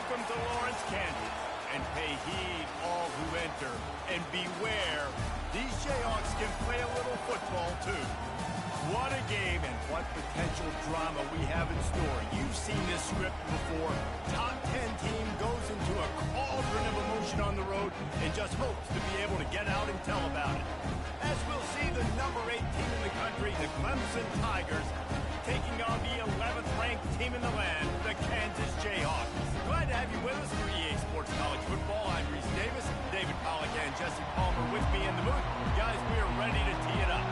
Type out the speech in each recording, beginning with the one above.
Welcome to Lawrence, Kansas, and pay heed all who enter, and beware, these Jayhawks can play a little football too. What a game and what potential drama we have in store. You've seen this script before. Top 10 team goes into a cauldron of emotion on the road and just hopes to be able to get out and tell about it. As we'll see the number 8 team in the country, the Clemson Tigers, taking on the 11th ranked team in the land, the Kansas Jayhawks. Glad to have you with us for EA Sports College Football. I'm Reese Davis, David Pollack and Jesse Palmer with me in the booth. Guys, we are ready to tee it up.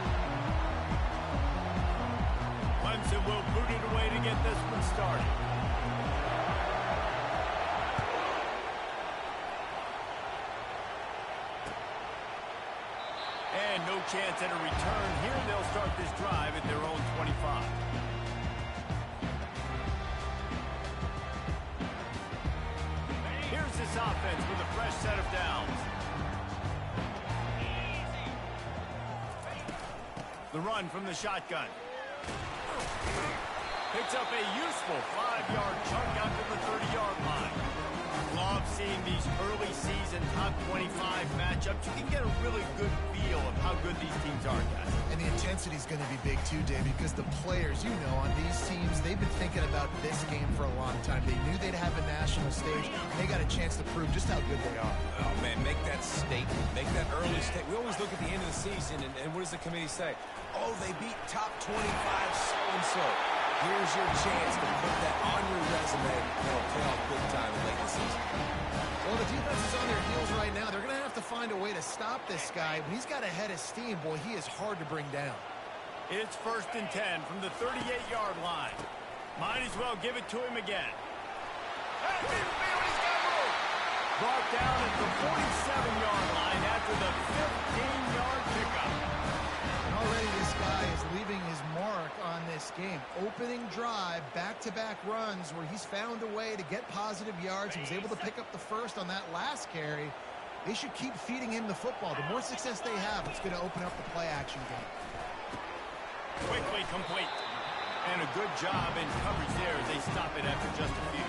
Clemson will boot it away to get this one started. And no chance at a return here. They'll start this drive at their own 25. Here's this offense with a fresh set of downs. The run from the shotgun. Picks up a useful 5-yard chunk out to the 30-yard line. Love seeing these early season top 25 matchups. You can get a really good feel of how good these teams are, guys. And the intensity is going to be big too, David, because the players, you know, on these teams, they've been thinking about this game for a long time. They knew they'd have a national stage, and they got a chance to prove just how good they are. Oh, man, make that statement. Make that early statement. We always look at the end of the season, and what does the committee say? Oh, they beat top 25 so-and-so. Here's your chance to put that on your resume. It'll pay off big time late in the season. Well, the defense is on their heels right now. They're going to have to find a way to stop this guy. When he's got a head of steam, boy, he is hard to bring down. It's 1st and 10 from the 38-yard line. Might as well give it to him again. Hey, he's got room. Brought down at the 47-yard line after the 15-yard pickup. Already this guy is leaving his mark on this game. Opening drive, back-to-back runs where he's found a way to get positive yards. He was able to pick up the first on that last carry. They should keep feeding him the football. The more success they have, it's going to open up the play-action game. Quickly complete. And a good job in coverage there as they stop it after just a few.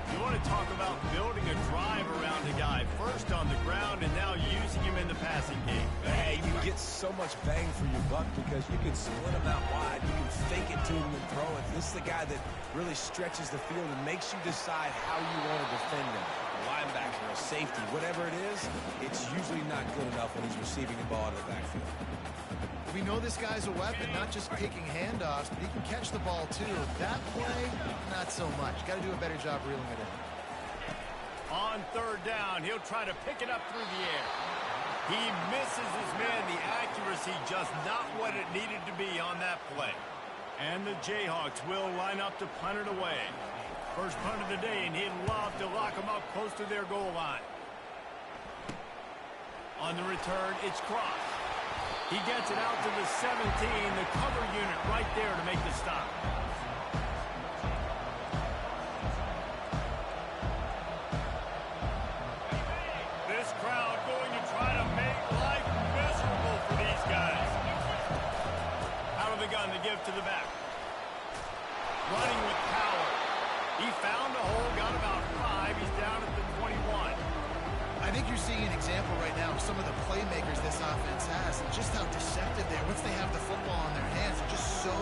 You want to talk about building a drive around a guy. First on the ground and now using him in the passing game. Hey, you get so much bang for your buck because you can split him out wide. You can fake it to him and throw it. This is the guy that really stretches the field and makes you decide how you want to defend him. A linebacker, a safety, whatever it is, it's usually not good enough when he's receiving the ball out of the backfield. We know this guy's a weapon, not just taking handoffs, but he can catch the ball too. That play, not so much. Got to do a better job reeling it in. On 3rd down, he'll try to pick it up through the air. He misses his man. The accuracy just not what it needed to be on that play. And the Jayhawks will line up to punt it away. First punt of the day, and he'd love to lock them up close to their goal line. On the return, it's Cross. He gets it out to the 17, the cover unit right there to make the stop. This crowd going to try to make life miserable for these guys. Out of the gun to give to the back. Running with power. He found a hole, got about 5. He's down at the 21. I think you're seeing an example right now of some of the playmakers this offense has and just how deceptive they are. Once they have the football in their hands, they're just so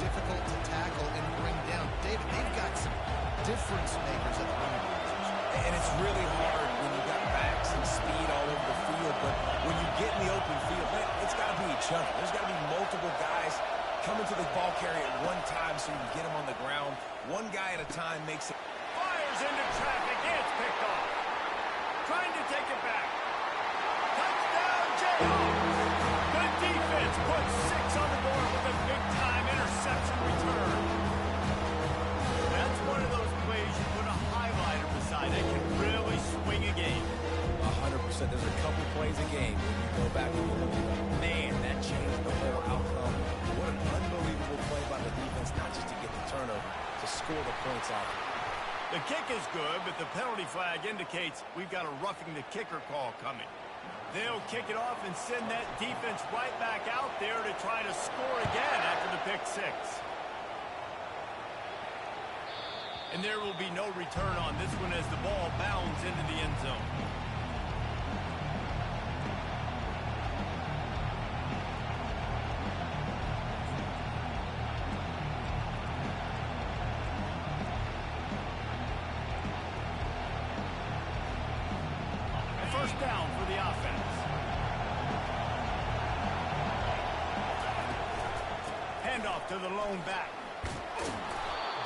difficult to tackle and bring down. David, they've got some difference makers at the running position. And it's really hard when you've got backs and speed all over the field, but when you get in the open field, man, it's got to be each other. There's got to be multiple guys coming to the ball carrier at one time so you can get them on the ground. One guy at a time makes it. Fires into traffic. It's picked off. Trying to take it back. Touchdown, Jayhawks! The defense puts 6 on the board with a big-time interception return. That's one of those plays you put a highlighter beside that can really swing a game. 100%. There's a couple plays a game when you go back and you look at it. Man, that changed the whole outcome. What an unbelievable play by the defense, not just to get the turnover, to score the points out. The kick is good, but the penalty flag indicates we've got a roughing the kicker call coming. They'll kick it off and send that defense right back out there to try to score again after the pick 6. And there will be no return on this one as the ball bounds into the end zone. First down for the offense. Handoff to the lone back.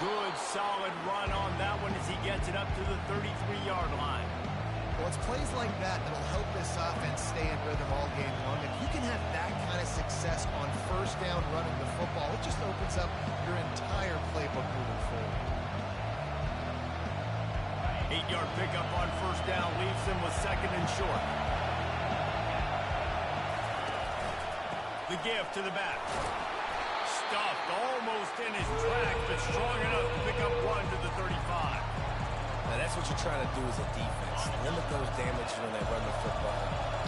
Good, solid run on that one as he gets it up to the 33-yard line. Well, it's plays like that that'll help this offense stay in rhythm all game long. If you can have that kind of success on first down running the football, it just opens up your entire playbook moving forward. 8-yard pickup on first down leaves him with second and short. The give to the back. Stuffed almost in his track, but strong enough to pick up one to the 35. Now that's what you're trying to do as a defense. Limit those damages when they run the football.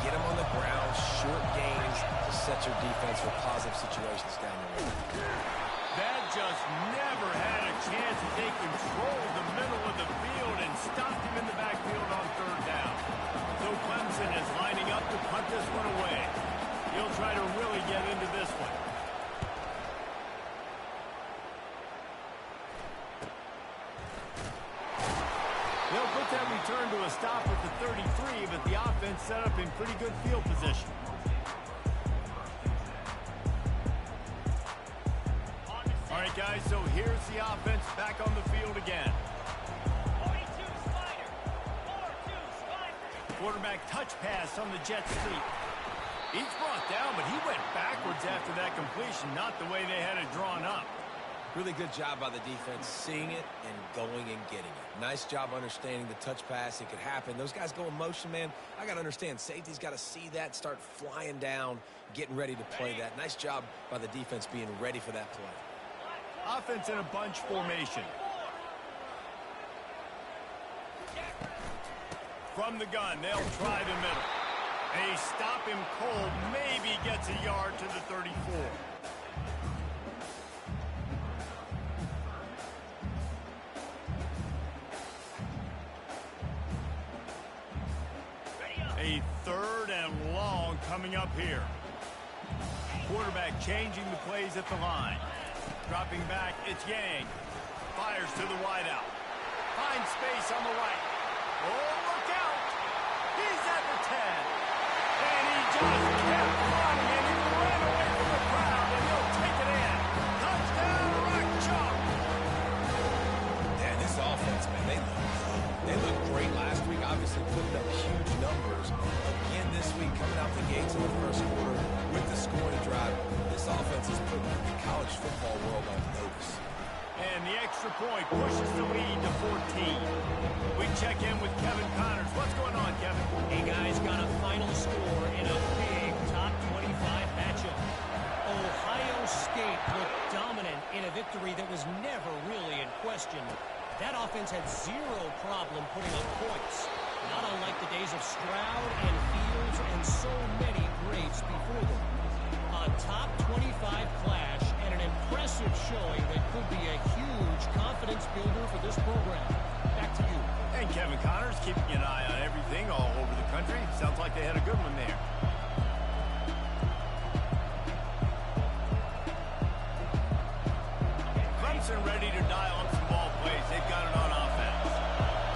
Get them on the ground, short gains to set your defense for positive situations down the road. That just never had a chance to take control of the middle of the field and stopped him in the backfield on third down. So Clemson is lining up to punt this one away. He'll try to really get into this one. They'll put that return to a stop at the 33, but the offense set up in pretty good field position. All right, guys, so here's the offense back on the field again. 42 Spider. 4-2 Spider. Quarterback touch pass on the Jets' sweep. He's brought down, but he went backwards after that completion, not the way they had it drawn up. Really good job by the defense, seeing it and going and getting it. Nice job understanding the touch pass. It could happen. Those guys go in motion, man. I got to understand, safety's got to see that, start flying down, getting ready to play that. Nice job by the defense being ready for that play. Offense in a bunch formation. From the gun, they'll try the middle. They stop him cold, maybe gets a yard to the 34. A third and long coming up here. Quarterback changing the plays at the line. Dropping back, it's Yang. Fires to the wideout. Finds space on the right. Oh, look out! He's at the 10. And he just kept running, and he ran away from the crowd, and he'll take it in. Touchdown, Rock Chalk! Yeah, this offense, man, they looked great last week, obviously putting up huge numbers. Again this week, coming out the gates in the first quarter with the scoring drive, this offense is putting the college football world on notice. And the extra point pushes the lead to 14. We check in with Kevin Connors. What's going on, Kevin? Hey, guys, got a final score in a big top 25 matchup. Ohio State looked dominant in a victory that was never really in question. That offense had zero problem putting up points, not unlike the days of Stroud and Fields and so many greats before them. A top 25 clash and an impressive showing that could be a huge confidence builder for this program. Back to you. And Kevin Connors keeping an eye on everything all over the country. Sounds like they had a good one there. Clemson ready to dial up some ball plays. They've got it on offense.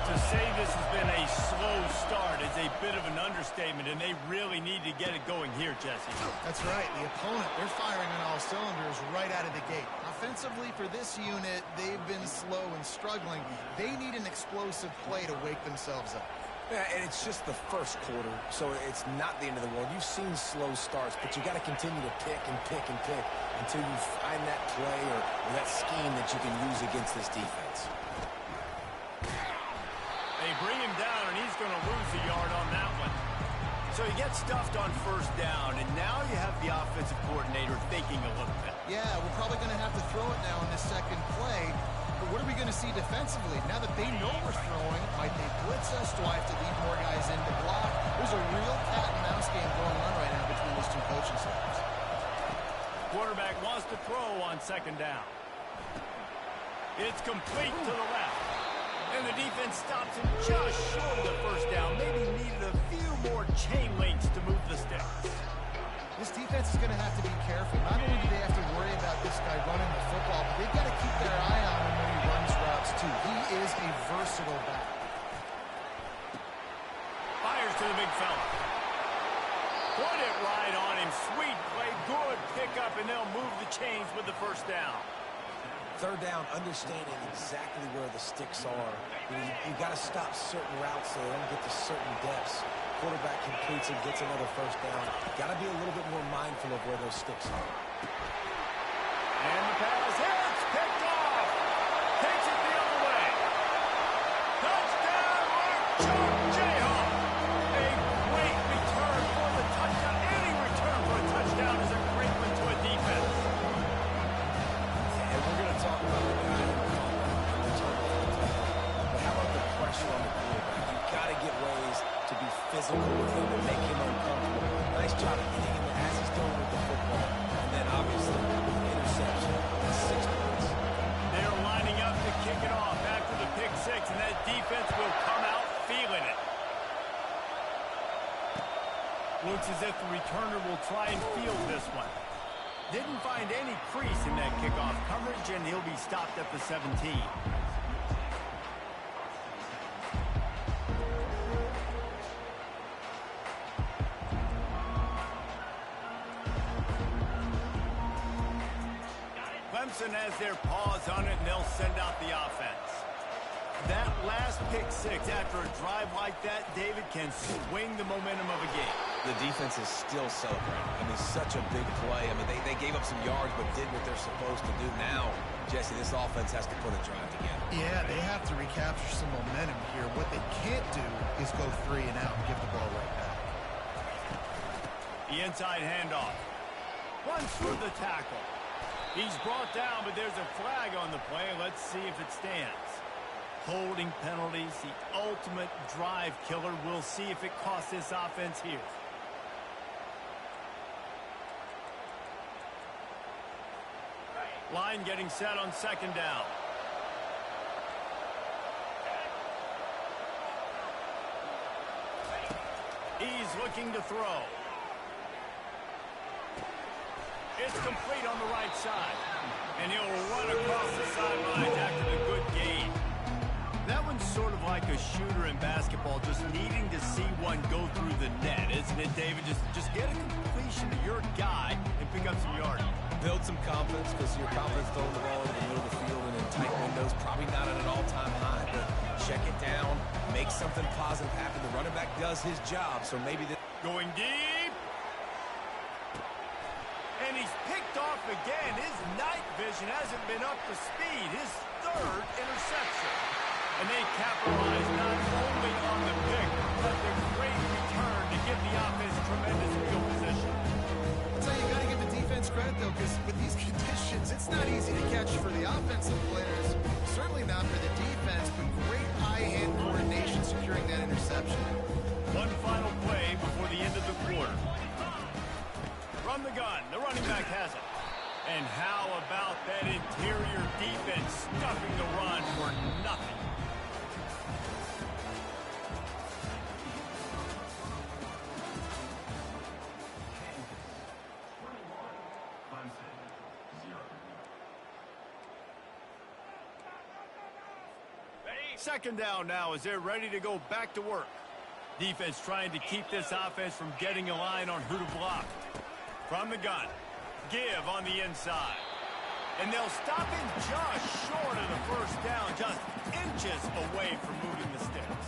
To say this has been a slow start is a bit of an understatement, and they really need to get it going here, Jesse. That's right. The opponent, they're firing on all cylinders right out of the gate. Offensively, for this unit, they've been slow and struggling. They need an explosive play to wake themselves up. Yeah, and it's just the first quarter, so it's not the end of the world. You've seen slow starts, but you got to continue to pick and pick and pick until you find that play or that scheme that you can use against this defense. They bring him down, and he's going to lose a yard on that one. So he gets stuffed on first down, and now you have the offensive coordinator thinking a little bit. Yeah, we're probably going to have to throw it now in this second play. But what are we going to see defensively? Now that they know we're throwing, might they blitz us? Do I have to leave more guys in to block? There's a real cat and mouse game going on right now between these two coaching staffs. Quarterback wants to throw on second down. It's complete to the left. And the defense stops him just short of the first down. Maybe needed a few more chain links to move the sticks. This defense is going to have to be careful. Not only do they have to worry about this guy running the football, but they've got to keep their eye on him when he runs routes, too. He is a versatile back. Fires to the big fella. Put it right on him. Sweet play. Good pickup, and they'll move the chains with the first down. Third down, understanding exactly where the sticks are. You got to stop certain routes so they don't get to certain depths. Quarterback completes and gets another first down. Got to be a little bit more mindful of where those sticks are. And the pass hits. Picked off. Takes it the other way. Touchdown, Mark Jayhawk. A great return for the touchdown. Any return for a touchdown is a great one to a defense. And we're going to talk about the guy who caught the turnover. But how about the pressure on the quarterback? You've got to get ways to be physical with him and make him uncomfortable. Nice job hitting him as he's doing with the football. And then, obviously, interception. 6 points. They're lining up to kick it off after the pick six, and that defense will come out feeling it. Looks as if the returner will try and field this one. Didn't find any crease in that kickoff coverage, and he'll be stopped at the 17. Clemson has their paws on it, and they'll send out the offense. That last pick six after a drive like that, David, can swing the momentum of a game. The defense is still celebrating. I mean, such a big play. I mean, they gave up some yards but did what they're supposed to do. Now, Jesse, this offense has to put a drive together. Yeah, they have to recapture some momentum here. What they can't do is go 3 and out and give the ball right back. The inside handoff. Runs through the tackle. He's brought down, but there's a flag on the play. Let's see if it stands. Holding penalties, the ultimate drive killer. We'll see if it costs this offense here. Line getting set on second down. He's looking to throw. It's complete on the right side. And he'll run across the sidelines after the good gain. That one's sort of like a shooter in basketball, just needing to see one go through the net, isn't it, David? Just get a completion to your guy and pick up some yardage. Build some confidence, because your confidence throwing the ball over the middle of the field and in tight windows, probably not at an all-time high, but check it down, make something positive happen. The running back does his job, so maybe going deep. And he's picked off again. His night vision hasn't been up to speed. His third interception. And they capitalize not only on the pick, but the great return to give the offense tremendous field position. I'll tell you, you got to give the defense credit, though, because with these conditions, it's not easy to catch for the offensive players. Certainly not for the defense, but great eye-hand coordination securing that interception. One final play before the end of the quarter. From the gun, the running back has it. And how about that interior defense stuffing the run for nothing? Second down now as they're ready to go back to work. Defense trying to keep this offense from getting a line on who to block. From the gun, give on the inside. And they'll stop him just short of the first down, just inches away from moving the sticks.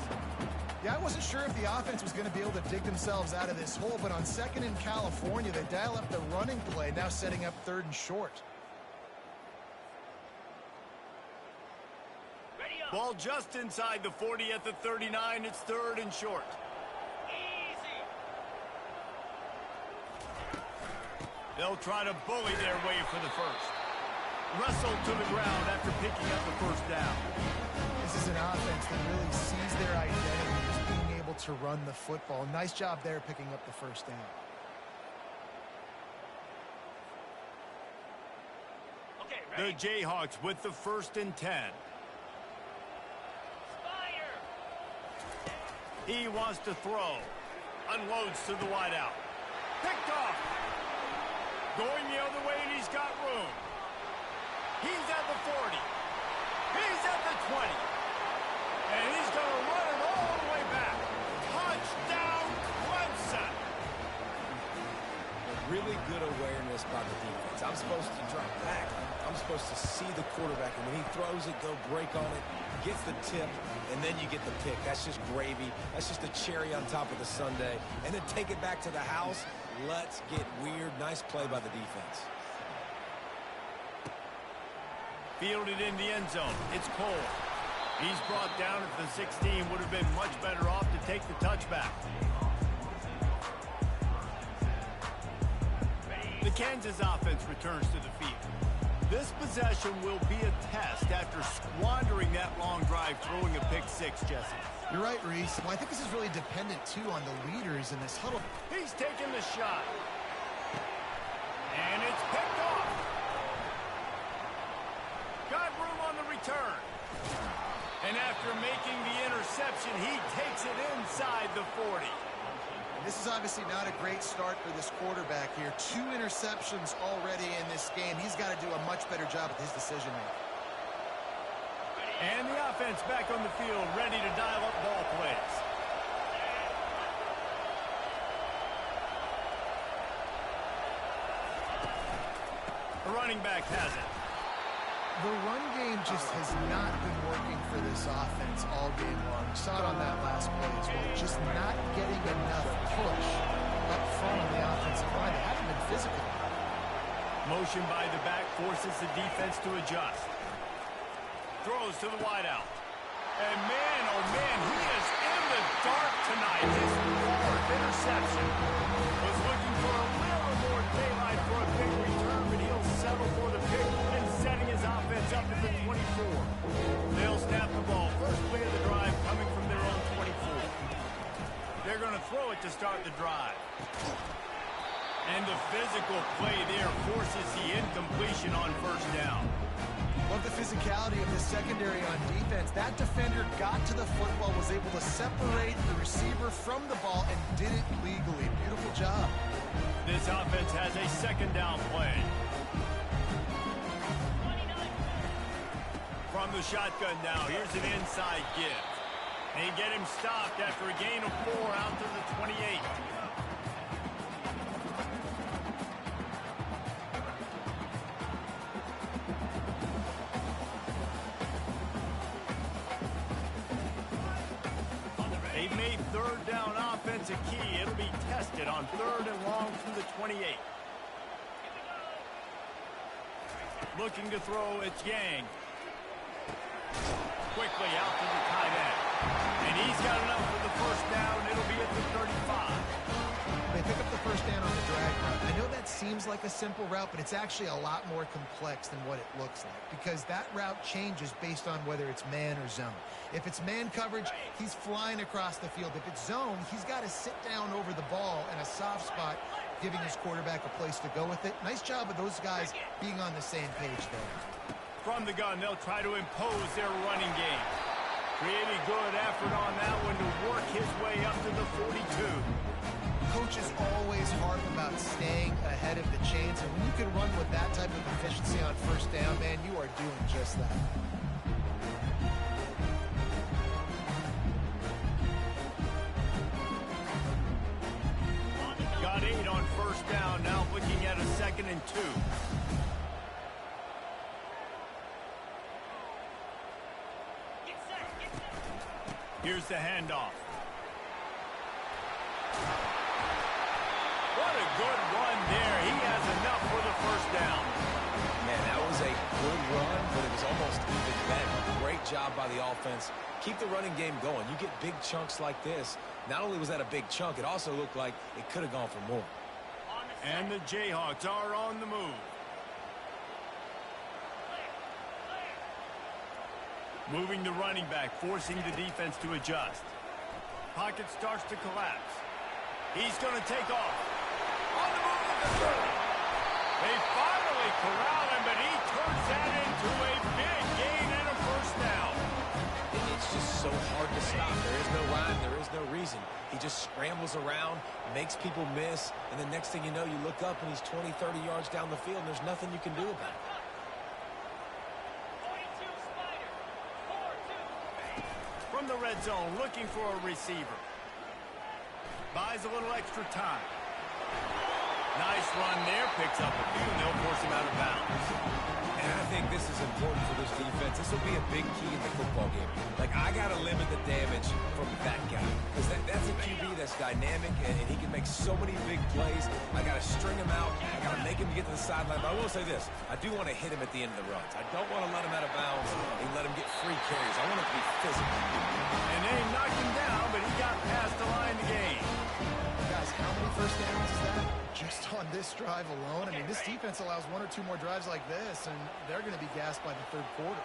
Yeah, I wasn't sure if the offense was going to be able to dig themselves out of this hole, but on second in California, they dial up the running play, now setting up 3rd and short. Ball just inside the 40 at the 39. It's 3rd and short. They'll try to bully their way for the first. Wrestled to the ground after picking up the first down. This is an offense that really sees their identity as being able to run the football. Nice job there picking up the first down. The Jayhawks with the 1st and 10. He wants to throw. Unloads to the wideout. Picked off. Going the other way, and he's got room. He's at the 40. He's at the 20. And he's going to run it all the way back. Touchdown, Clemson. Really good awareness by the defense. I'm supposed to drop back. I'm supposed to see the quarterback, and when he throws it, go break on it, gets the tip, and then you get the pick. That's just gravy. That's just a cherry on top of the sundae. And then take it back to the house. Let's get weird. Nice play by the defense. Fielded in the end zone. It's Cole. He's brought down at the 16. Would have been much better off to take the touchback. The Kansas offense returns to the field. This possession will be a test after squandering that long drive, throwing a pick six, Jesse. You're right, Reese. Well, I think this is really dependent, too, on the leaders in this huddle. He's taking the shot. And it's picked off. Got room on the return. And after making the interception, he takes it inside the 40. This is obviously not a great start for this quarterback here. 2 interceptions already in this game. He's got to do a much better job with his decision-making. And the offense back on the field, ready to dial up ball plays. The running back has it. The run game just has not been working for this offense all game long. We saw it on that last play as well. Just not getting enough push up front on the offensive line. They haven't been physical. Motion by the back forces the defense to adjust. Throws to the wideout. And man, oh man, he is in the dark tonight. His 4th interception. Was looking for a little more daylight for a big return, but he'll settle for the pick and setting his offense up at the 24. They'll snap the ball. First play of the drive coming from their own 24. They're going to throw it to start the drive. And the physical play there forces the incompletion on first down. Love the physicality of the secondary on defense. That defender got to the football, was able to separate the receiver from the ball, and did it legally. Beautiful job. This offense has a second down play. From the shotgun now, here's an inside give. They get him stopped after a gain of 4 out to the 28. They've made third down offense a key. It'll be tested on 3rd and long through the 28. Looking to throw, it's Yang. Quickly out to the tight end. And he's got enough for the first down. It'll be at the 35. They pick up the first down on the drag route. I know that seems like a simple route, but it's actually a lot more complex than what it looks like, because that route changes based on whether it's man or zone. If it's man coverage, he's flying across the field. If it's zone, he's got to sit down over the ball in a soft spot, giving his quarterback a place to go with it. Nice job of those guys being on the same page there. From the gun, they'll try to impose their running game. Really good effort on that one to work his way up to the 42. Coaches always harp about staying ahead of the chains, and when you can run with that type of efficiency on first down, man, you are doing just that. Got 8 on first down, now looking at a 2nd and 2. Here's the handoff. What a good run there. He has enough for the first down. Man, that was a good run, but it was almost even better. Great job by the offense. Keep the running game going. You get big chunks like this. Not only was that a big chunk, it also looked like it could have gone for more. And the Jayhawks are on the move. Moving the running back, forcing the defense to adjust. Pocket starts to collapse. He's going to take off. On the move at the 30. They finally corral him, but he turns that into a big gain and a first down. It's just so hard to stop. There is no rhyme. There is no reason. He just scrambles around, makes people miss, and the next thing you know, you look up and he's 20, 30 yards down the field, and there's nothing you can do about it. From the red zone, looking for a receiver. Buys a little extra time. Nice run there, picks up a few, and they'll force him out of bounds. And I think this is important for this defense. This will be a big key in the football game. Like, I got to limit the damage from that guy. Because that's a QB that's dynamic, and he can make so many big plays. I got to string him out. I got to make him get to the sideline. But I will say this. I do want to hit him at the end of the runs. I don't want to let him out of bounds and let him get free carries. I want him to be physical. And they knocked him down, but he got past the line to gain. Guys, how many first downs is that? Just on this drive alone. I mean, this defense allows one or two more drives like this, and they're going to be gassed by the third quarter.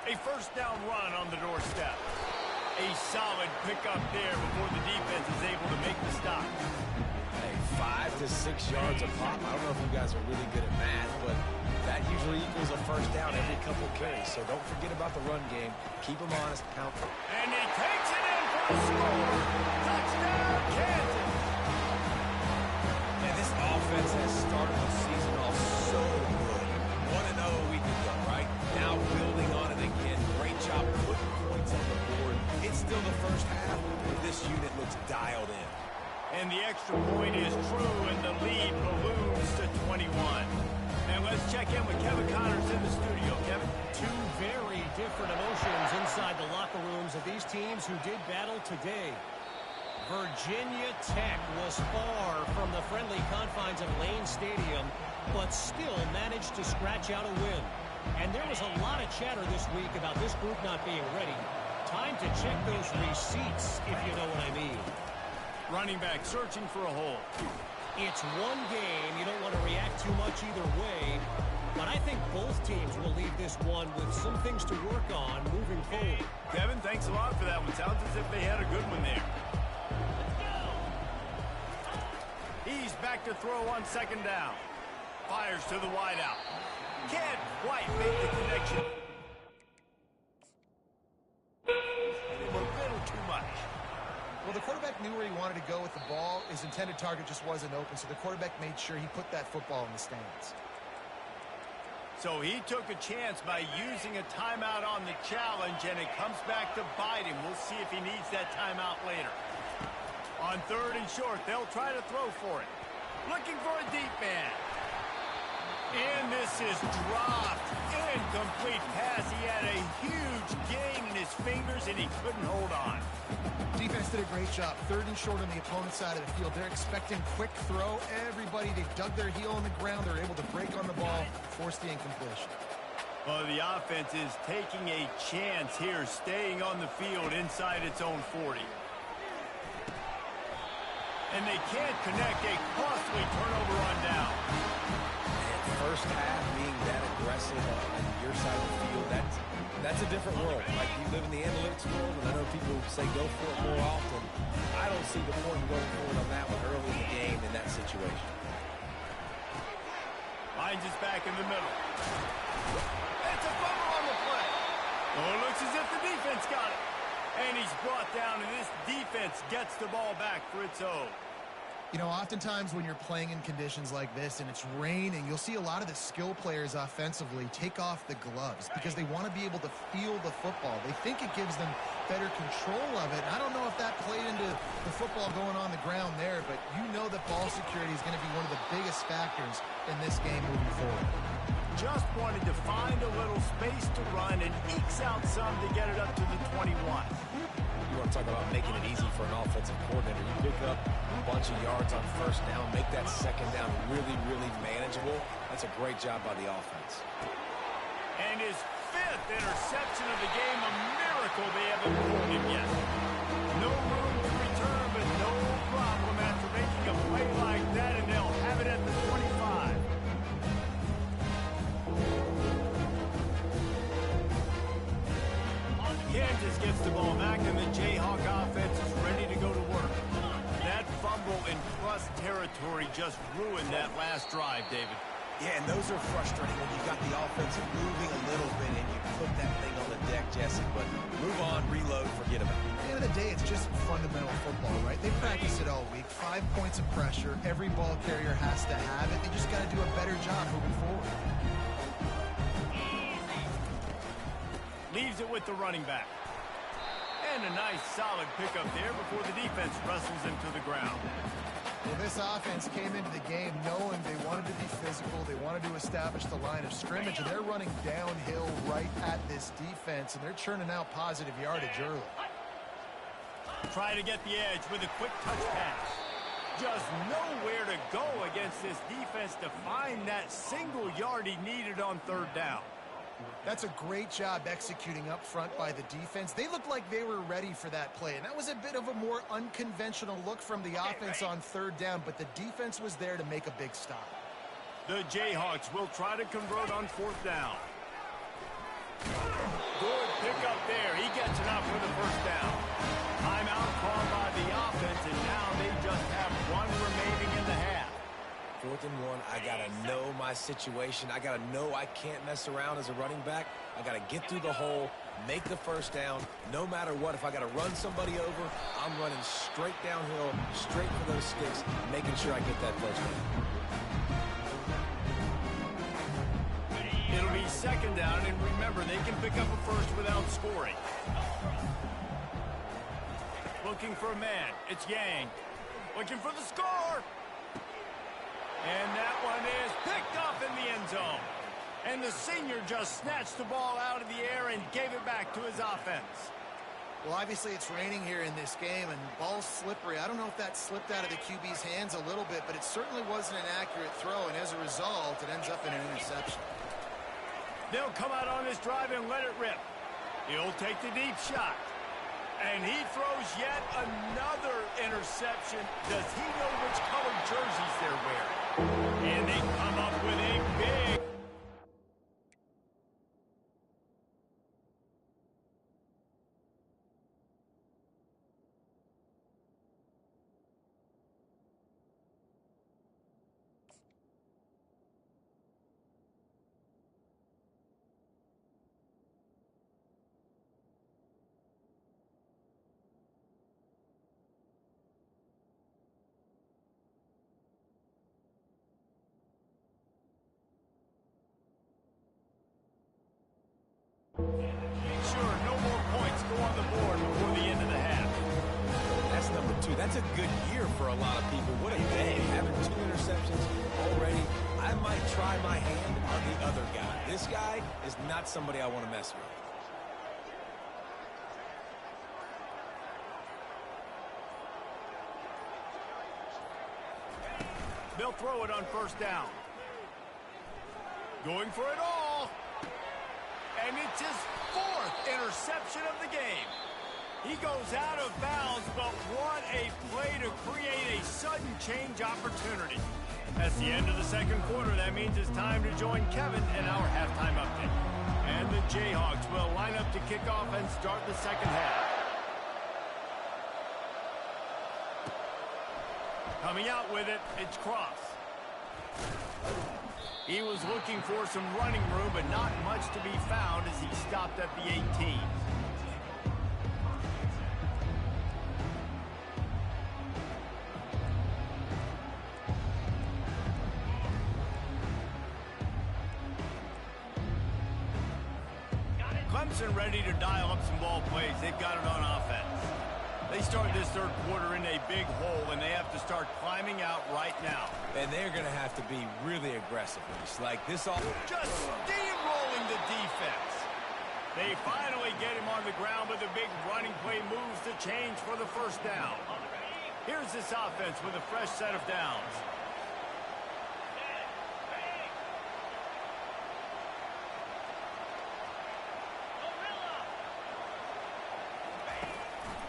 A first down run on the doorstep. A solid pickup there before the defense is able to make the stop. Hey, 5 to 6 yards a pop. I don't know if you guys are really good at math, but that usually equals a first down every couple carries. So don't forget about the run game. Keep them honest. Count. And he takes it in for the score. Touchdown, Kansas. Man, this offense has started the season off so good. 1-0 a week ago, right? Now building on it again. Great job putting points on the board. It's still the first half, but this unit looks dialed in. And the extra point is true, and the lead balloons to 21. And let's check in with Kevin Connors in the studio. Kevin? Two very different emotions inside the locker rooms of these teams who did battle today. Virginia Tech was far from the friendly confines of Lane Stadium, but still managed to scratch out a win. And there was a lot of chatter this week about this group not being ready. Time to check those receipts, if you know what I mean. Running back searching for a hole. It's one game. You don't want to react too much either way. But I think both teams will leave this one with some things to work on moving forward. Kevin, thanks a lot for that one. Sounds as if they had a good one there. He's back to throw on second down. Fires to the wideout. Can't quite make the connection. A little too much. Well, the quarterback knew where he wanted to go with the ball. His intended target just wasn't open, so the quarterback made sure he put that football in the stands. So he took a chance by using a timeout on the challenge, and it comes back to bite him. We'll see if he needs that timeout later. On third and short, they'll try to throw for it. Looking for a deep man. And this is dropped. Incomplete pass. He had a huge gain in his fingers, and he couldn't hold on. Defense did a great job. Third and short on the opponent's side of the field. They're expecting quick throw. Everybody, they dug their heel on the ground. They're able to break on the ball, force the incompletion. Well, the offense is taking a chance here, staying on the field inside its own 40. And they can't connect. A costly turnover on down. And first half being that aggressive on your side of the field, that's a different world. Like, you live in the analytics world, and I know people say go for it more often. I don't see the point in going for it on that one early in the game in that situation. Finds his back in the middle. It's a fumble on the play. Oh, it looks as if the defense got it. And he's brought down, and this defense gets the ball back for its own. You know, oftentimes when you're playing in conditions like this and it's raining, you'll see a lot of the skill players offensively take off the gloves because they want to be able to feel the football. They think it gives them better control of it. I don't know if that played into the football going on the ground there, but you know that ball security is going to be one of the biggest factors in this game moving forward. Just wanted to find a little space to run and ekes out some to get it up to the 21. You want to talk about making it easy for an offensive coordinator. You pick up a bunch of yards on first down, make that second down really, really manageable. That's a great job by the offense. And his fifth interception of the game, a miracle they haven't pulled him yet. No room to return, but no problem after making a play like that, and they'll have it at the 25. Kansas gets the ball back, and the Jayhawk offense is ready to go to work. That fumble in plus territory just ruined that last drive, David. Yeah, and those are frustrating when you got the offense moving a little bit and you put that thing on the deck, Jesse. But move on, reload, forget about it. At the end of the day, it's just fundamental football, right? They practice it all week. 5 points of pressure. Every ball carrier has to have it. They just got to do a better job moving forward. Leaves it with the running back. And a nice solid pickup there before the defense wrestles him to the ground. Well, this offense came into the game knowing they wanted to be physical. They wanted to establish the line of scrimmage, and they're running downhill right at this defense, and they're churning out positive yardage early. Try to get the edge with a quick touch pass. Just nowhere to go against this defense to find that single yard he needed on third down. That's a great job executing up front by the defense. They looked like they were ready for that play, and that was a bit of a more unconventional look from the offense on third down, but the defense was there to make a big stop. The Jayhawks will try to convert on fourth down. Good pickup there. He gets enough for the first down. Timeout called by the offense, and now they just have one remaining in the half. 4th and 1, I got to know my situation. I got to know I can't mess around as a running back. I got to get through the hole, make the first down, no matter what. If I got to run somebody over, I'm running straight downhill, straight for those sticks, making sure I get that first down. It'll be second down, and remember, they can pick up a first without scoring. Looking for a man. It's Yang. Looking for the score. And that one is picked up in the end zone. And the senior just snatched the ball out of the air and gave it back to his offense. Well, obviously it's raining here in this game, and the ball's slippery. I don't know if that slipped out of the QB's hands a little bit, but it certainly wasn't an accurate throw, and as a result, it ends up in an interception. They'll come out on this drive and let it rip. He'll take the deep shot. And he throws yet another interception. Does he know which colored jerseys they're wearing? And they come up with a big... Sure, no more points go on the board before the end of the half. That's number 2. That's a good year for a lot of people. What a day. Having 2 interceptions already. I might try my hand on the other guy. This guy is not somebody I want to mess with. They'll throw it on first down. Going for it all. And it's his 4th interception of the game. He goes out of bounds, but what a play to create a sudden change opportunity. That's the end of the second quarter. That means it's time to join Kevin in our halftime update. And the Jayhawks will line up to kick off and start the second half. Coming out with it, it's Cross. He was looking for some running room, but not much to be found as he stopped at the 18. Clemson ready to dial up some ball plays. They've got it on offense. They start this third quarter in a big hole, and they have to start climbing out right now. And they're going to have to be really aggressive with this. Like this all... Just steamrolling the defense. They finally get him on the ground, but the big running play moves the change for the first down. Here's this offense with a fresh set of downs.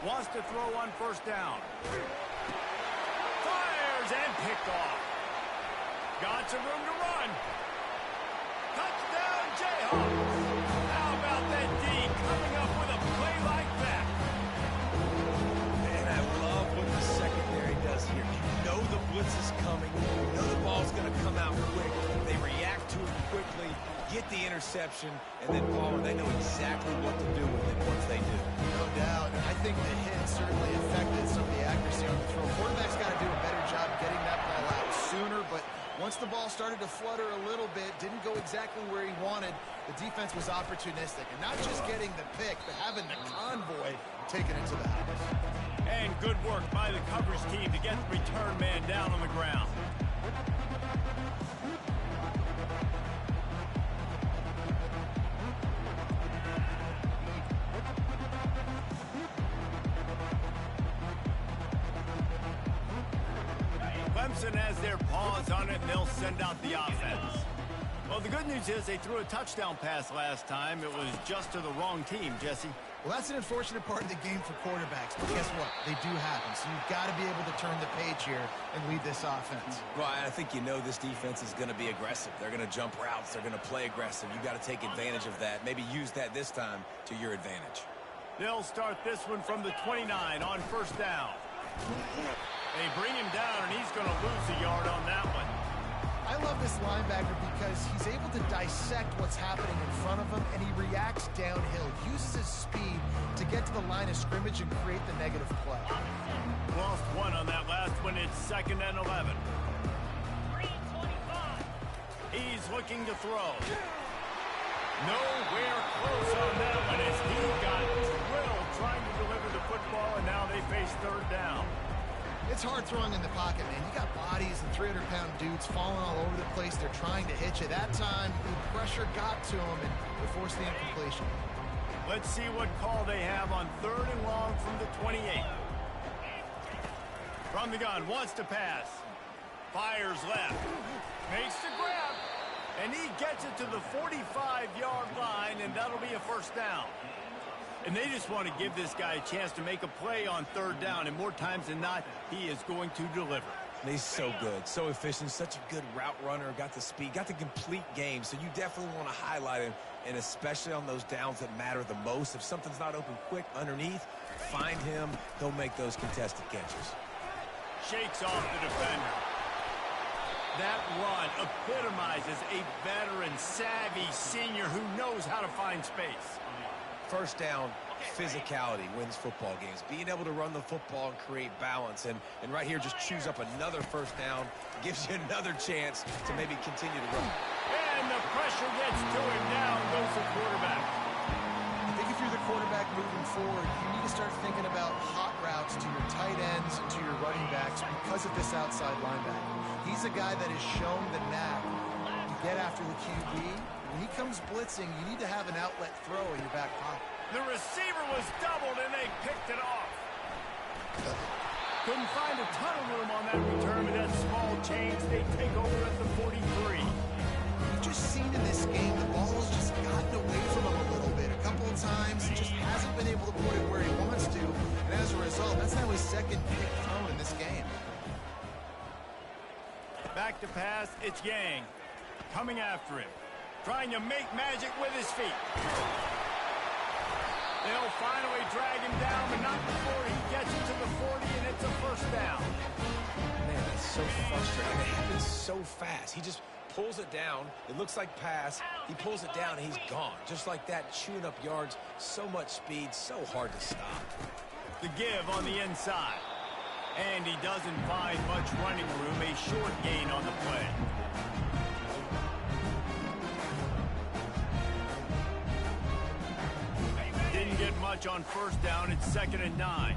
Wants to throw on first down. Fires and picked off. Got some room to run. Touchdown, Jayhawks. How about that D coming up with a play like that? And I love what the secondary does here. You know the blitz is coming. You know the ball's going to come out quick. They react interception, and then Palmer, they know exactly what to do with it once they do. No doubt. And I think the hit certainly affected some of the accuracy on the throw. Quarterback's got to do a better job getting that ball out sooner, but once the ball started to flutter a little bit, didn't go exactly where he wanted, the defense was opportunistic. And not just getting the pick, but having the convoy taking it to the house. And good work by the coverage team to get the return man down on the ground. Clemson has their paws on it, and they'll send out the offense. Well, the good news is they threw a touchdown pass last time. It was just to the wrong team, Jesse. Well, that's an unfortunate part of the game for quarterbacks, but guess what? They do happen, so you've got to be able to turn the page here and lead this offense. Well, I think you know this defense is going to be aggressive. They're going to jump routes. They're going to play aggressive. You've got to take advantage of that. Maybe use that this time to your advantage. They'll start this one from the 29 on first down. They bring him down, and he's going to lose a yard on that one. I love this linebacker because he's able to dissect what's happening in front of him, and he reacts downhill, uses his speed to get to the line of scrimmage and create the negative play. Lost one on that last one. It's 2nd and 11. He's looking to throw. Nowhere close on that one as he got drilled trying to deliver the football, and now they face 3rd down. It's hard throwing in the pocket, man. You got bodies and 300-pound dudes falling all over the place. They're trying to hit you. That time, the pressure got to them, and they forced the incompletion. Let's see what call they have on 3rd and long from the 28. From the gun, wants to pass. Fires left. Makes the grab. And he gets it to the 45-yard line, and that'll be a 1st down. And they just want to give this guy a chance to make a play on 3rd down, and more times than not, he is going to deliver. He's so good, so efficient, such a good route runner, got the speed, got the complete game, so you definitely want to highlight him, and especially on those downs that matter the most. If something's not open quick underneath, find him, he'll make those contested catches. Shakes off the defender. That run epitomizes a veteran, savvy senior who knows how to find space. 1st down, physicality wins football games. Being able to run the football and create balance. And right here, just choose up another 1st down. Gives you another chance to maybe continue to run. And the pressure gets to him. Down goes the quarterback. I think if you're the quarterback moving forward, you need to start thinking about hot routes to your tight ends and to your running backs because of this outside linebacker. He's a guy that has shown the knack to get after the QB. When he comes blitzing, you need to have an outlet throw in your back pocket. The receiver was doubled, and they picked it off. Couldn't find a ton of room on that return, but that small change, they take over at the 43. You've just seen in this game, the ball has just gotten away from him a little bit. A couple of times, he just hasn't been able to put it where he wants to, and as a result, that's now his 2nd pick thrown in this game. Back to pass, it's Yang. Coming after him. Trying to make magic with his feet. They'll finally drag him down, but not before he gets it to the 40, and it's a 1st down. Man, that's so frustrating. It happens so fast. He just pulls it down. It looks like pass. He pulls it down, and he's gone. Just like that, chewing up yards. So much speed, so hard to stop. The give on the inside. And he doesn't find much running room. A short gain on the play. Didn't get much on 1st down. It's 2nd and 9.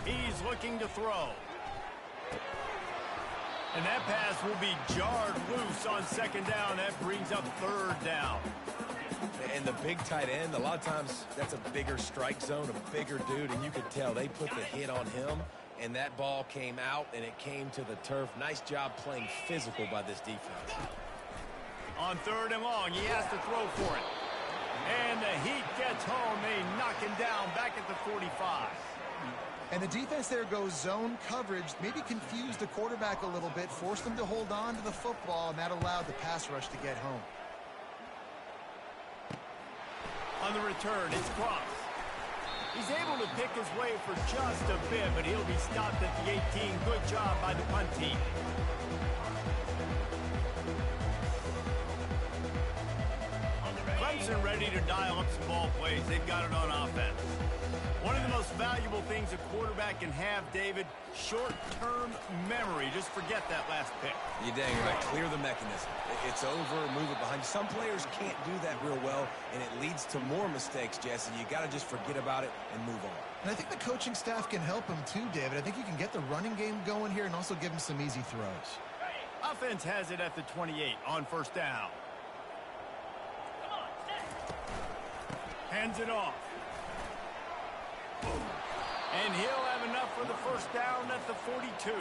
He's looking to throw. And that pass will be jarred loose on 2nd down. That brings up 3rd down. And the big tight end, a lot of times that's a bigger strike zone, a bigger dude, and you could tell they put the hit on him, and that ball came out, and it came to the turf. Nice job playing physical by this defense. On 3rd and long, he has to throw for it. And the heat gets home. They knock him down back at the 45. And the defense there goes zone coverage, maybe confused the quarterback a little bit, forced him to hold on to the football, and that allowed the pass rush to get home. On the return, it's Cross. He's able to pick his way for just a bit, but he'll be stopped at the 18. Good job by the punt team. Clemson ready to dial up some ball plays. They've got it on offense. One of the most valuable things a quarterback can have, David, short-term memory. Just forget that last pick. You're dang right. Clear the mechanism. It's over, move it behind you. Some players can't do that real well, and it leads to more mistakes, Jesse. You got to just forget about it and move on. And I think the coaching staff can help him too, David. I think you can get the running game going here and also give him some easy throws. Offense has it at the 28 on first down. Hands it off. And he'll have enough for the first down at the 42.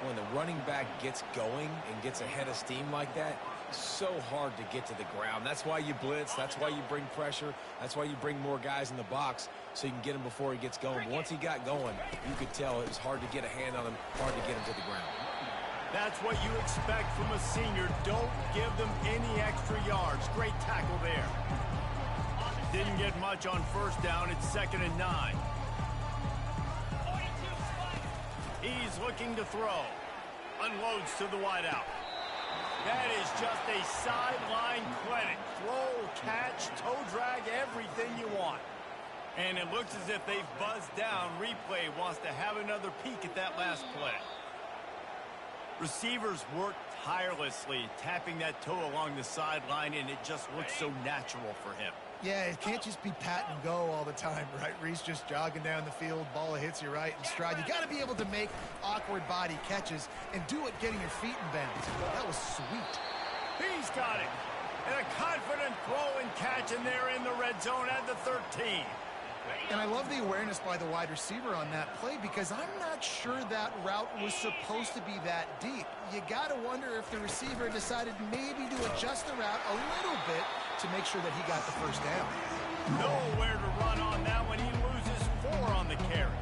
When the running back gets going and gets ahead of steam like that, it's so hard to get to the ground. That's why you blitz. That's why you bring pressure. That's why you bring more guys in the box so you can get him before he gets going. But once he got going, you could tell it was hard to get a hand on him, hard to get him to the ground. That's what you expect from a senior. Don't give them any extra yards. Great tackle there. Didn't get much on first down. It's 2nd and 9. He's looking to throw. Unloads to the wideout. That is just a sideline clinic. Throw, catch, toe drag, everything you want. And it looks as if they've buzzed down. Replay wants to have another peek at that last play. Receivers work tirelessly, tapping that toe along the sideline, and it just looks so natural for him. Yeah, it can't just be pat and go all the time, right? Reese just jogging down the field, ball hits you right in stride. You got to be able to make awkward body catches and do it getting your feet in bounds. That was sweet. He's got it. And a confident throw and catch, and they're in the red zone at the 13. And I love the awareness by the wide receiver on that play because I'm not sure that route was supposed to be that deep. You got to wonder if the receiver decided maybe to adjust the route a little bit to make sure that he got the first down. Nowhere to run on that when he loses 4 on the carry.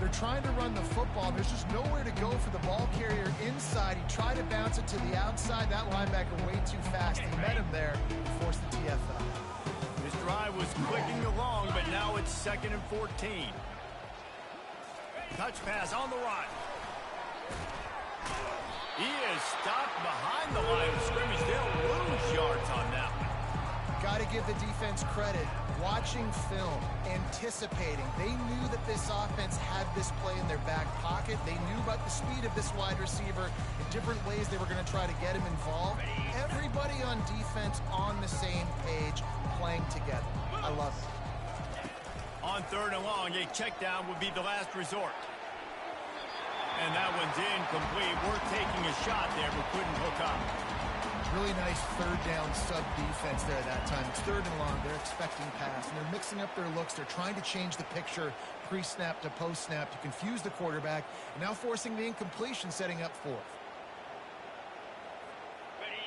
They're trying to run the football. There's just nowhere to go for the ball carrier inside. He tried to bounce it to the outside. That linebacker way too fast. He met him there and forced the TFL. This drive was clicking along, but now it's 2nd and 14. Touch pass on the run. He is stopped behind the line of scrimmage. They'll lose yards on that one. Got to give the defense credit. Watching film, anticipating. They knew that this offense had this play in their back pocket. They knew about the speed of this wide receiver in different ways they were going to try to get him involved. Everybody on defense on the same page, playing together. I love it. On 3rd and long, a check down would be the last resort. And that one's incomplete. Worth taking a shot there, but couldn't hook up. Really nice 3rd down sub defense there that time. It's 3rd and long. They're expecting pass, and they're mixing up their looks. They're trying to change the picture pre-snap to post-snap to confuse the quarterback, and now forcing the incompletion, setting up 4th.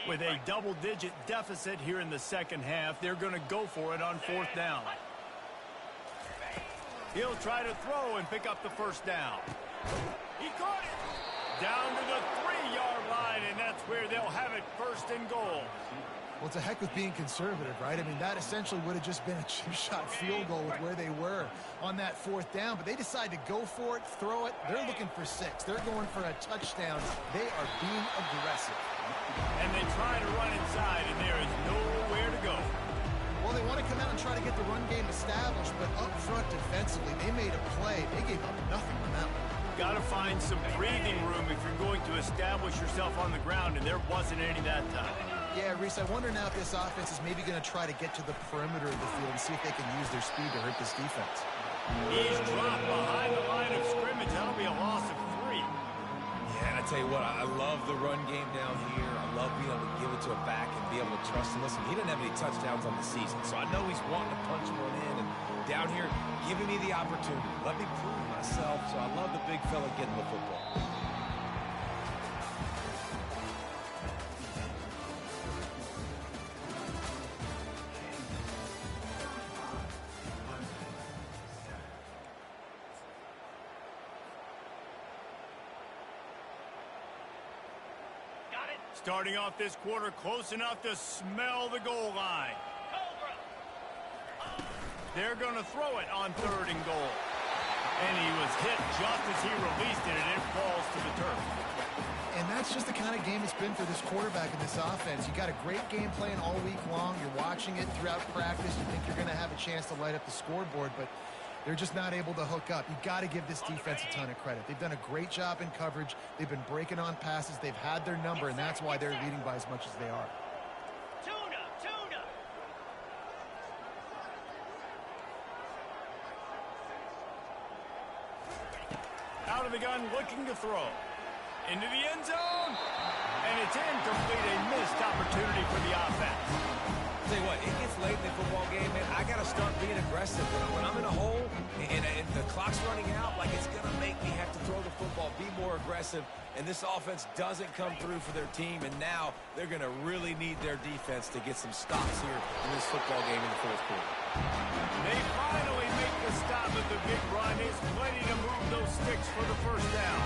With a double-digit deficit here in the second half, they're going to go for it on 4th down. He'll try to throw and pick up the first down. He caught it. Down to the 3-yard line, and that's where they'll have it 1st and goal. Well, it's a heck with being conservative, right? I mean, that essentially would have just been a chip shot field goal with where they were on that 4th down, but they decide to go for it, throw it. They're looking for 6. They're going for a touchdown. They are being aggressive. And they try to run inside, and there is nowhere to go. Well, they want to come out and try to get the run game established, but up front defensively, they made a play. They gave up nothing on that one. Got to find some breathing room if you're going to establish yourself on the ground, and there wasn't any that time. Yeah, Reese, I wonder now if this offense is maybe going to try to get to the perimeter of the field and see if they can use their speed to hurt this defense. He's dropped behind the line of scrimmage. That'll be a loss of 3. Yeah, and I tell you what, I love the run game down here. I love being able to give it to a back and be able to trust him. Listen, he didn't have any touchdowns on the season, so I know he's wanting to punch one in. And down here, giving me the opportunity. Let me prove myself, so I love the big fella getting the football. Starting off this quarter close enough to smell the goal line. They're going to throw it on 3rd and goal. And he was hit just as he released it, and it falls to the turf. And that's that's just the kind of game it's been for this quarterback in this offense. You got a great game plan all week long. You're watching it throughout practice. You think you're going to have a chance to light up the scoreboard, but they're just not able to hook up. You got to give this defense a ton of credit. They've done a great job in coverage. They've been breaking on passes. They've had their number, and that's why they're leading by as much as they are. Out of the gun, looking to throw. Into the end zone. And it's incomplete, a missed opportunity for the offense. Tell you what, it gets late in the football game, man. I got to start being aggressive. When I'm in a hole and the clock's running out, like it's going to make me have to throw the football, be more aggressive. And this offense doesn't come through for their team, and now they're going to really need their defense to get some stops here in this football game in the fourth quarter. They finally make the stop at the big run. It's plenty to move those sticks for the first down.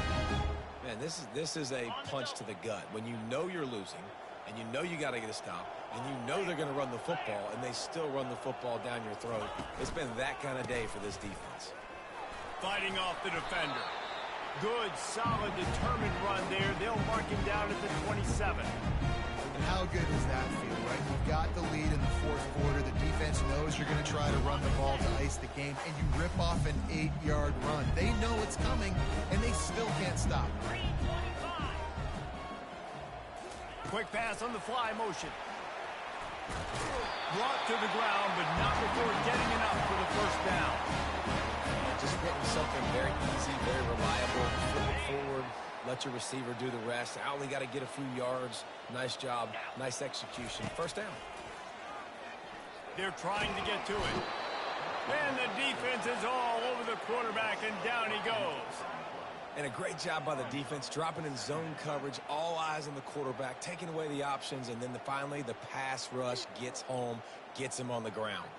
Man, this is a punch to the gut. When you know you're losing, and you know you got to get a stop, and you know they're going to run the football, and they still run the football down your throat. It's been that kind of day for this defense. Fighting off the defender. Good, solid, determined run there. They'll mark him down at the 27. And how good does that feel, right? You've got the lead in the fourth quarter. The defense knows you're going to try to run the ball to ice the game, and you rip off an 8-yard run. They know it's coming, and they still can't stop. Quick pass on the fly motion. Brought to the ground, but not before getting enough for the first down. Just getting something very easy, very reliable. Flip it forward, let your receiver do the rest. I only got to get a few yards. Nice job, nice execution. First down. They're trying to get to it. And the defense is all over the quarterback, and down he goes. And a great job by the defense, dropping in zone coverage, all eyes on the quarterback, taking away the options, and then finally the pass rush gets home, gets him on the ground.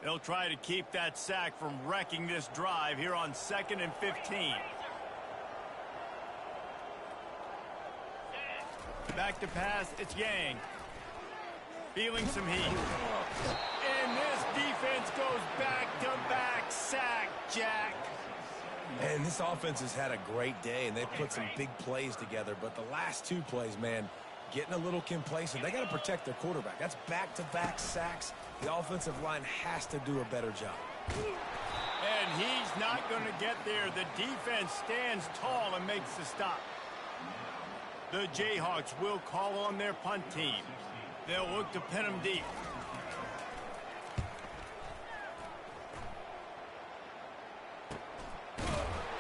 They'll try to keep that sack from wrecking this drive here on 2nd and 15. Back to pass, it's Yang. Feeling some heat. And this defense goes back-to-back sack, Jack. And this offense has had a great day, and they've put some big plays together. But the last two plays, man, getting a little complacent. They got to protect their quarterback. That's back-to-back sacks. The offensive line has to do a better job. And he's not going to get there. The defense stands tall and makes the stop. The Jayhawks will call on their punt team. They'll look to pin him deep.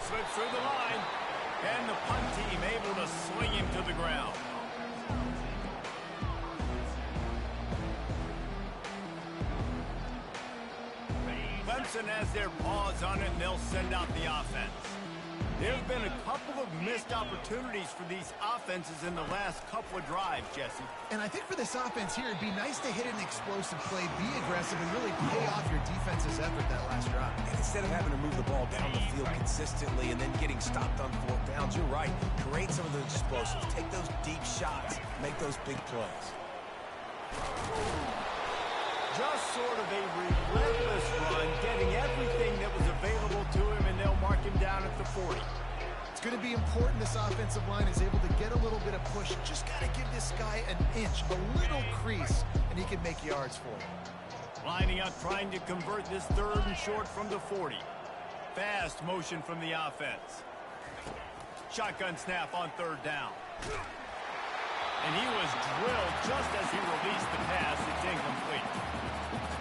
Slips through the line. And the punt team able to sling him to the ground. Clemson has their paws on it, and they'll send out the offense. There's been a couple of missed opportunities for these offenses in the last couple of drives, Jesse. And I think for this offense here, it'd be nice to hit an explosive play, be aggressive, and really pay off your defense's effort that last drive. And instead of having to move the ball down the field consistently and then getting stopped on fourth downs, you're right. Create some of those explosives. Take those deep shots. Make those big plays. Just sort of a relentless run, getting everything that was available to him, and they'll mark him down at the 40. It's going to be important this offensive line is able to get a little bit of push. Just got to give this guy an inch, a little crease, and he can make yards for him. Lining up, trying to convert this 3rd and short from the 40. Fast motion from the offense. Shotgun snap on 3rd down. And he was drilled just as he released the pass. It's incomplete.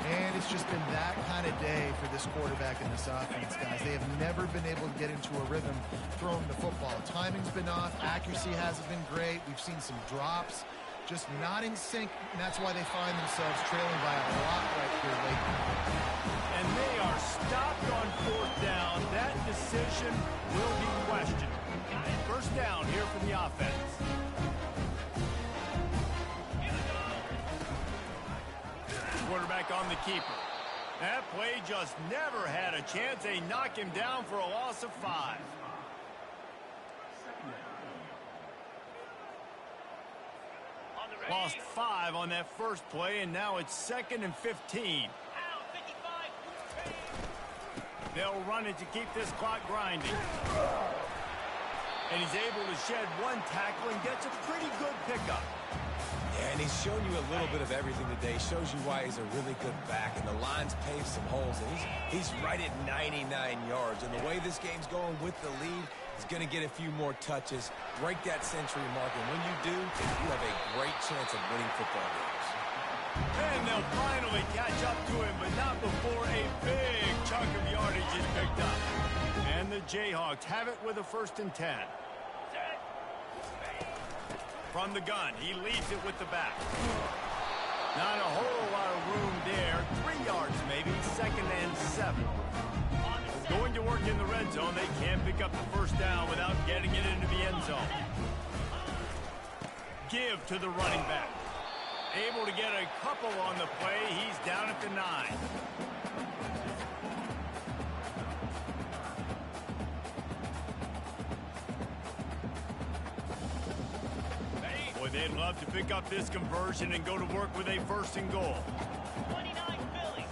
And it's just been that kind of day for this quarterback and this offense, guys. They have never been able to get into a rhythm throwing the football. Timing's been off. Accuracy hasn't been great. We've seen some drops. Just not in sync, and that's why they find themselves trailing by a lot right here late. And they are stopped on 4th down. That decision will be questioned. First down here for the offense. Quarterback on the keeper. That play just never had a chance. They knock him down for a loss of 5. Lost 5 on that first play, and now it's 2nd and 15. They'll run it to keep this clock grinding. And he's able to shed one tackle and gets a pretty good pickup. Yeah, and he's shown you a little bit of everything today. Shows you why he's a really good back. And the line's paved some holes. And he's right at 99 yards. And the way this game's going with the lead, he's going to get a few more touches, break that century mark. And when you do, you have a great chance of winning football games. And they'll finally catch up to him, but not before a big chunk of yardage is picked up. And the Jayhawks have it with a 1st and 10. From the gun, he leads it with the back. Not a whole lot of room there. 3 yards maybe, 2nd and 7. Going to work in the red zone. They can't pick up the 1st down without getting it into the end zone. Give to the running back. Able to get a couple on the play. He's down at the 9. Boy, they'd love to pick up this conversion and go to work with a 1st and goal. 29 Philly.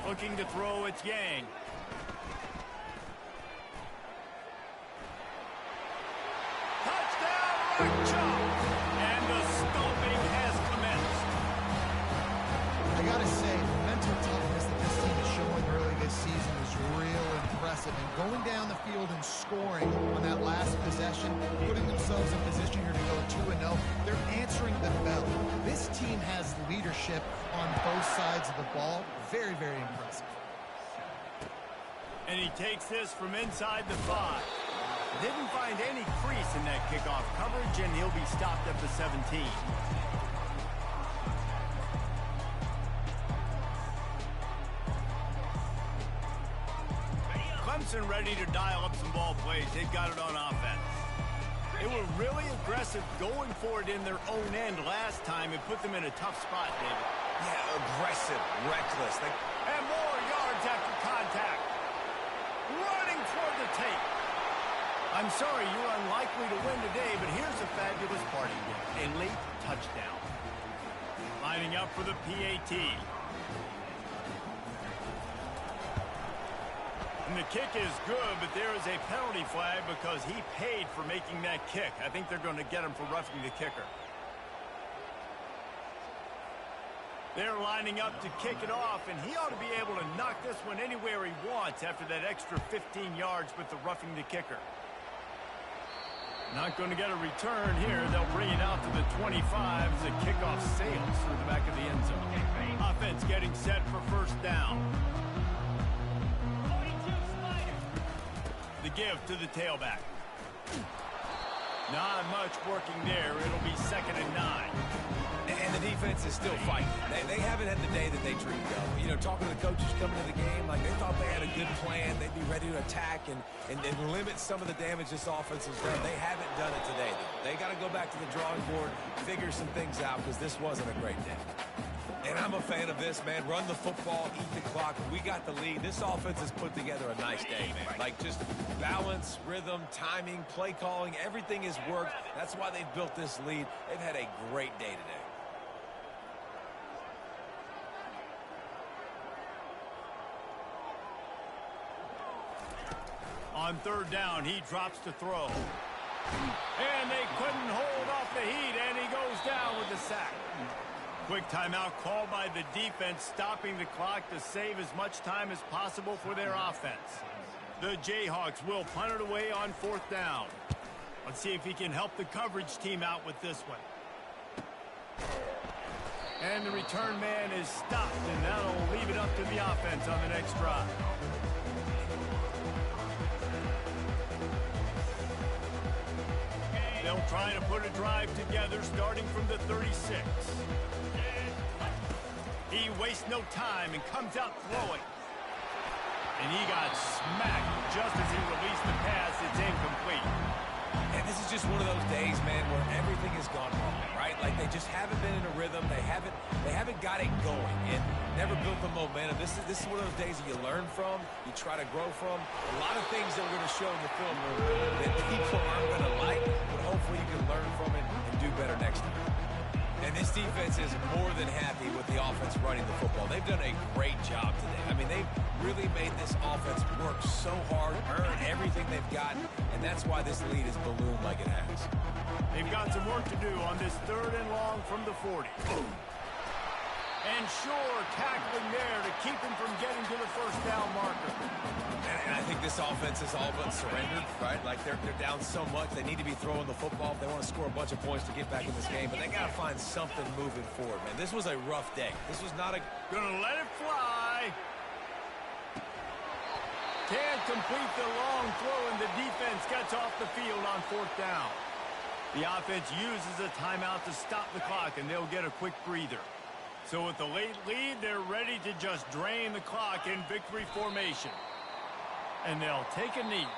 Looking to throw its gang. Touchdown, Rock. And the stomping has commenced. I gotta say, the mental toughness that this team is showing early this season is real impressive. And going down the field and scoring on that last possession, putting themselves in position here to go 2-0, they're answering the bell. This team has leadership on both sides of the ball. Very, very impressive. And he takes this from inside the 5. Didn't find any crease in that kickoff coverage, and he'll be stopped at the 17. Clemson ready to dial up some ball plays. They've got it on offense. They were really aggressive going for it in their own end last time and put them in a tough spot, David. Yeah, aggressive, reckless. And more yards after contact. Running toward the tape. I'm sorry you're unlikely to win today, but here's a fabulous party game. A late touchdown. Lining up for the PAT. And the kick is good, but there is a penalty flag because he paid for making that kick. I think they're going to get him for roughing the kicker. They're lining up to kick it off, and he ought to be able to knock this one anywhere he wants after that extra 15 yards with the roughing the kicker. Not going to get a return here. They'll bring it out to the 25 as the kickoff sails through the back of the end zone. Offense getting set for 1st down. The give to the tailback. Not much working there. It'll be 2nd and 9. And the defense is still fighting. They haven't had the day that they dreamed of. You know, talking to the coaches coming to the game, like they thought they had a good plan. They'd be ready to attack and limit some of the damage this offense has done. They haven't done it today, though. They got to go back to the drawing board, figure some things out, because this wasn't a great day. And I'm a fan of this, man. Run the football, eat the clock. We got the lead. This offense has put together a nice day, man. Like, just balance, rhythm, timing, play calling, everything has worked. That's why they've built this lead. They've had a great day today. On 3rd down, he drops to throw. And they couldn't hold off the heat, and he goes down with the sack. Quick timeout called by the defense, stopping the clock to save as much time as possible for their offense. The Jayhawks will punt it away on 4th down. Let's see if he can help the coverage team out with this one. And the return man is stopped, and that'll leave it up to the offense on the next drive. They'll try to put a drive together starting from the 36. He wastes no time and comes out throwing. And he got smacked just as he released the pass. It's incomplete. And this is just one of those days, man, where everything has gone wrong, right? Like they just haven't been in a rhythm. They haven't got it going and never built the momentum. This is one of those days that you learn from, you try to grow from. A lot of things that we're going to show in the film that people aren't going to like, but hopefully you can learn from it and do better next time. And this defense is more than happy with the offense running the football. They've done a great job today. I mean, they've really made this offense work so hard, earn everything they've got, and that's why this lead is ballooned like it has. They've got some work to do on this 3rd and long from the 40. And sure, tackling there to keep him from getting to the first down marker. And I think this offense is all but surrendered, right? Like they're down so much. They need to be throwing the football if they want to score a bunch of points to get back in this game. But they got to find something moving forward, man. This was a rough day. This was not a... Gonna let it fly. Can't complete the long throw, and the defense gets off the field on 4th down. The offense uses a timeout to stop the clock, and they'll get a quick breather. So with the late lead, they're ready to just drain the clock in victory formation. And they'll take a knee.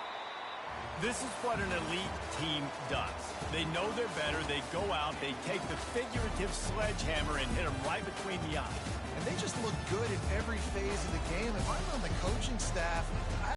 This is what an elite team does. They know they're better. They go out. They take the figurative sledgehammer and hit them right between the eyes. And they just look good in every phase of the game. If I'm on the coaching staff,